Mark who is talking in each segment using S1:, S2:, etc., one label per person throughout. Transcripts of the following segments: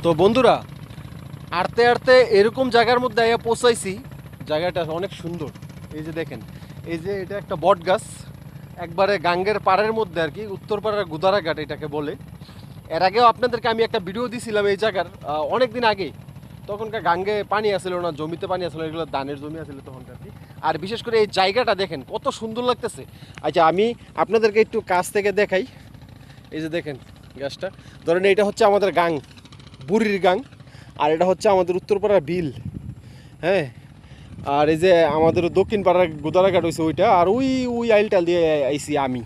S1: তো বন্ধুরা, আড়তে আড়তে এরকম জায়গার মধ্যে আইয়া পৌঁছাইছি। জায়গাটা অনেক সুন্দর। এই যে দেখেন, এই যে এটা একটা বট গাছ, একবারে গাঙ্গের পাড়ের মধ্যে আর কি, উত্তরপাড়ার গুদারাঘাট এটাকে বলে। এর আগেও আপনাদেরকে আমি একটা ভিডিও দিছিলাম এই জায়গার, অনেক দিন আগে। তখনকার গাঙ্গে পানি আসছিল না, জমিতে পানি আসছিল, এগুলো ধানের জমি আসছিল তখনকার কি। আর বিশেষ করে এই জায়গাটা দেখেন কত সুন্দর লাগতেছে। আচ্ছা, আমি আপনাদেরকে একটু কাছ থেকে দেখাই। এই যে দেখেন গাছটা, ধরেন এটা হচ্ছে আমাদের গাং, বুড়ির গাং। আর এটা হচ্ছে আমাদের উত্তরপাড়ার বিল। হ্যাঁ, আর এই যে আমাদের দক্ষিণ পাড়ার গোদারাঘাট হয়েছে ওইটা, আর ওই ওই আইলটা দিয়ে আইছি আমি।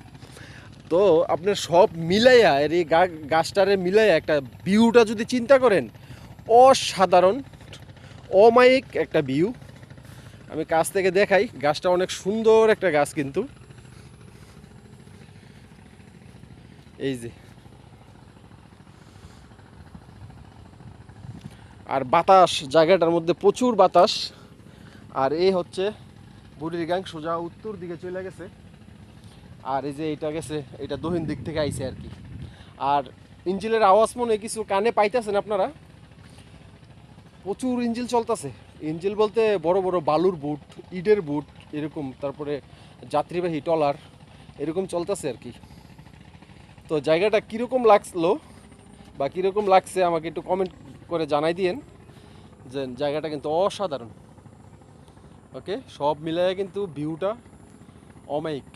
S1: তো আপনার সব মিলাইয়া এর এই গাছটারে মিলাইয়া একটা ভিউটা যদি চিন্তা করেন, অসাধারণ অমায়িক একটা ভিউ। আমি কাছ থেকে দেখাই, গাছটা অনেক সুন্দর একটা গাছ কিন্তু। এই যে, আর বাতাস, জায়গাটার মধ্যে প্রচুর বাতাস। আর এই হচ্ছে বুড়ির গাং, সোজা উত্তর দিকে চলে গেছে। আর এই যে এটা গেছে, এটা দক্ষিণ দিক থেকে আইছে আর কি। আর ইঞ্জিলের আওয়াজ মনে কিছু কানে পাইতেছেন আপনারা, প্রচুর ইঞ্জিল চলতেছে। ইঞ্জিল বলতে বড় বড় বালুর বুট, ইটের বুট এরকম, তারপরে যাত্রীবাহী ট্রলার এরকম চলতেছে আর কি। তো জায়গাটা কীরকম লাগলো বা কীরকম লাগছে আমাকে একটু কমেন্ট করে জানাই দিয়েন, যে জায়গাটা কিন্তু অসাধারণ। ওকে, সব মিলায় কিন্তু ভিউটা অমায়িক।